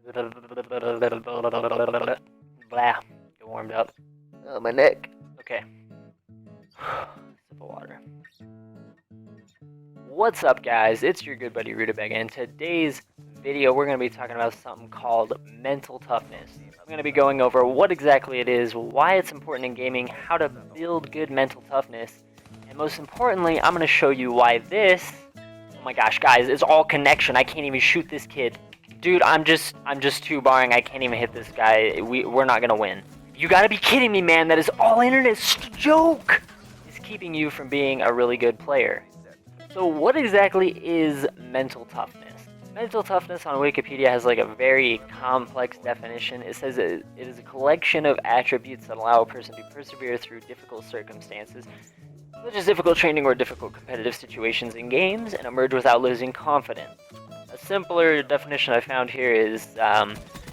Blah. Get warmed up. Oh, my neck. Okay. Sip of water. What's up, guys? It's your good buddy Rutabaga, and in today's video we're going to be talking about something called mental toughness. I'm going to be going over what exactly it is, why it's important in gaming, how to build good mental toughness, and most importantly, I'm going to show you why this, oh my gosh, guys, it's all connection. I can't even shoot this kid. Dude, I'm just too barring. I can't even hit this guy. We're not going to win. You got to be kidding me, man. That is all internet. It's a joke. It's keeping you from being a really good player. So what exactly is mental toughness? Mental toughness on Wikipedia has like a very complex definition. It says it is a collection of attributes that allow a person to persevere through difficult circumstances, such as difficult training or difficult competitive situations in games, and emerge without losing confidence. A simpler definition I found here is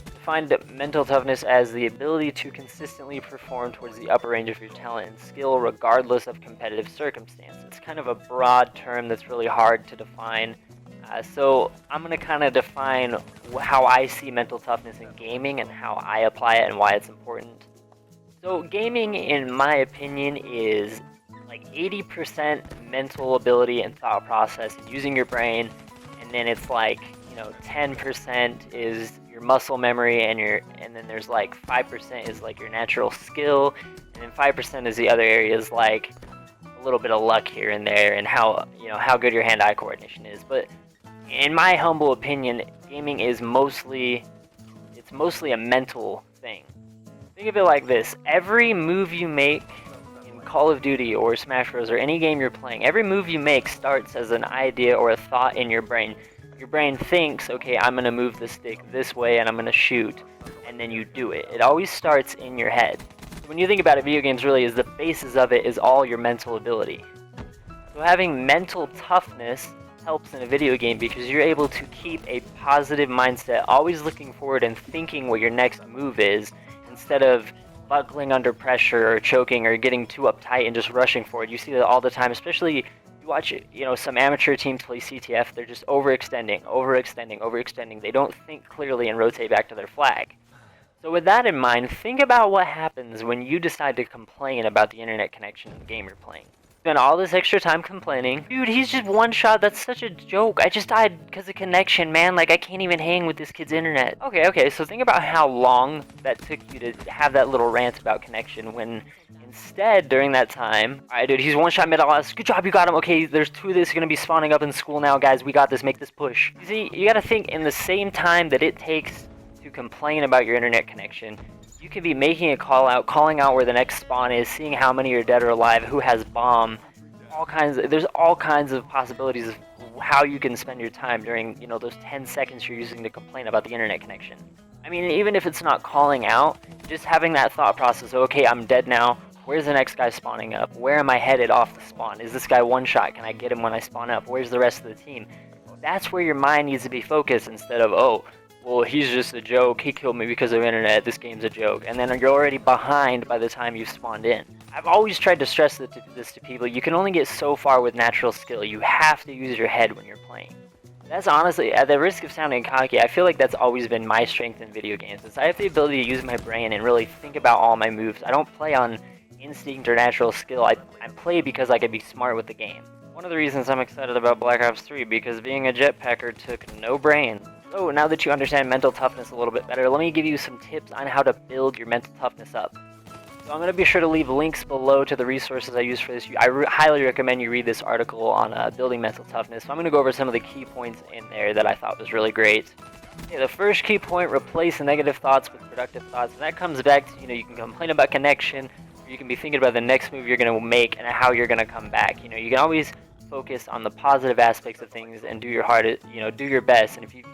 defined mental toughness as the ability to consistently perform towards the upper range of your talent and skill regardless of competitive circumstances. It's kind of a broad term that's really hard to define. So I'm going to kind of define how I see mental toughness in gaming and how I apply it and why it's important. So gaming, in my opinion, is like 80% mental ability and thought process and using your brain, and then it's like, 10% is your muscle memory, and then there's like 5% is like your natural skill, and then 5% is the other areas like a little bit of luck here and there, and how good your hand-eye coordination is. But in my humble opinion, gaming is mostly a mental thing. Think of it like this: every move you make in Call of Duty or Smash Bros. Or any game you're playing, every move you make starts as an idea or a thought in your brain. Your brain thinks, okay, I'm going to move the stick this way and I'm going to shoot, and then you do it. It always starts in your head. When you think about it, video games really is the basis of it is all your mental ability. So having mental toughness helps in a video game because you're able to keep a positive mindset, always looking forward and thinking what your next move is, instead of buckling under pressure or choking or getting too uptight and just rushing forward. You see that all the time, especially you watch, some amateur teams play CTF, they're just overextending. They don't think clearly and rotate back to their flag. So with that in mind, think about what happens when you decide to complain about the internet connection in the game you're playing. Spend all this extra time complaining. Dude, he's just one shot. That's such a joke. I just died because of connection, man. Like, I can't even hang with this kid's internet. Okay, so think about how long that took you to have that little rant about connection when instead, during that time, alright, dude, he's one shot mid LS. Good job, you got him. Okay, there's two of this going to be spawning up in school now, guys. We got this. Make this push. You see, you got to think in the same time that it takes to complain about your internet connection, you could be making a call out, calling out where the next spawn is, seeing how many are dead or alive, who has bomb, there's all kinds of possibilities of how you can spend your time during, those 10 seconds you're using to complain about the internet connection. I mean, even if it's not calling out, just having that thought process, okay, I'm dead now, where's the next guy spawning up? Where am I headed off the spawn? Is this guy one shot? Can I get him when I spawn up? Where's the rest of the team? That's where your mind needs to be focused instead of, oh, well, he's just a joke, he killed me because of internet, this game's a joke, and then you're already behind by the time you've spawned in. I've always tried to stress this to people. You can only get so far with natural skill. You have to use your head when you're playing. That's honestly, at the risk of sounding cocky, I feel like that's always been my strength in video games. Is I have the ability to use my brain and really think about all my moves. I don't play on instinct or natural skill. I play because I can be smart with the game. One of the reasons I'm excited about Black Ops 3, because being a jetpacker took no brain. So now that you understand mental toughness a little bit better, let me give you some tips on how to build your mental toughness up. So I'm going to be sure to leave links below to the resources I use for this. I highly recommend you read this article on building mental toughness. So I'm going to go over some of the key points in there that I thought was really great. Okay, the first key point, replace negative thoughts with productive thoughts. And that comes back to, you can complain about connection, or you can be thinking about the next move you're going to make and how you're going to come back. You can always focus on the positive aspects of things and do your hardest, do your best. And if you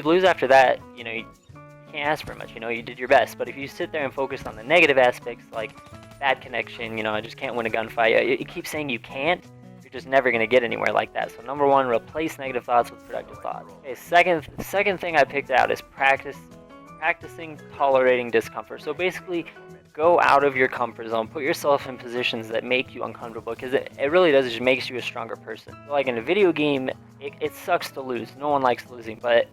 lose after that, you can't ask for much. You did your best. But if you sit there and focus on the negative aspects, like bad connection, I just can't win a gunfight, you keep saying you can't, you're just never going to get anywhere like that. So number one, replace negative thoughts with productive thoughts. Okay, second thing I picked out is practicing tolerating discomfort. So basically, go out of your comfort zone, put yourself in positions that make you uncomfortable, because it really does, it just makes you a stronger person. So like in a video game, it sucks to lose. No one likes losing, but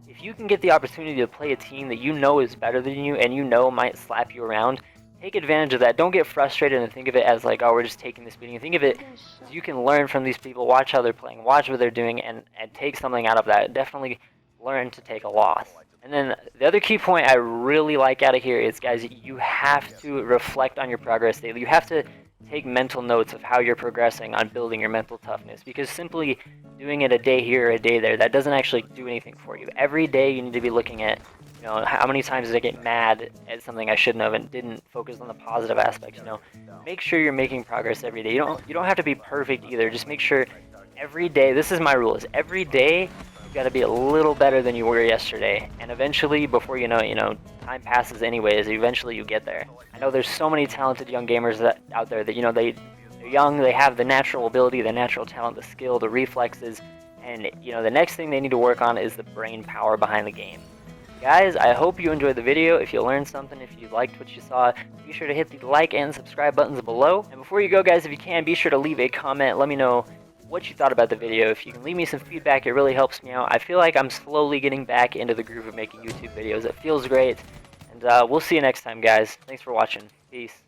if if you can get the opportunity to play a team that you know is better than you and you know might slap you around, take advantage of that. Don't get frustrated and think of it as like, oh, we're just taking this beating. Think of it as you can learn from these people, watch how they're playing, watch what they're doing, and take something out of that. Definitely learn to take a loss. And then the other key point I really like out of here is, guys, you have to reflect on your progress daily. You have to take mental notes of how you're progressing on building your mental toughness, because simply doing it a day here or a day there, that doesn't actually do anything for you. Every day you need to be looking at, you know, how many times did I get mad at something I shouldn't have and didn't focus on the positive aspects. You know, make sure you're making progress every day. You don't have to be perfect either. Just make sure every day, this is my rule, is every day you've got to be a little better than you were yesterday, and eventually, before you know it, time passes anyways. Eventually, you get there. I know there's so many talented young gamers out there that they're young, they have the natural ability, the natural talent, the skill, the reflexes, and the next thing they need to work on is the brain power behind the game. Guys, I hope you enjoyed the video. If you learned something, if you liked what you saw, be sure to hit the like and subscribe buttons below. And before you go, guys, if you can, be sure to leave a comment. Let me know what you thought about the video. If you can leave me some feedback, it really helps me out. I feel like I'm slowly getting back into the groove of making YouTube videos. It feels great. And we'll see you next time, guys. Thanks for watching. Peace.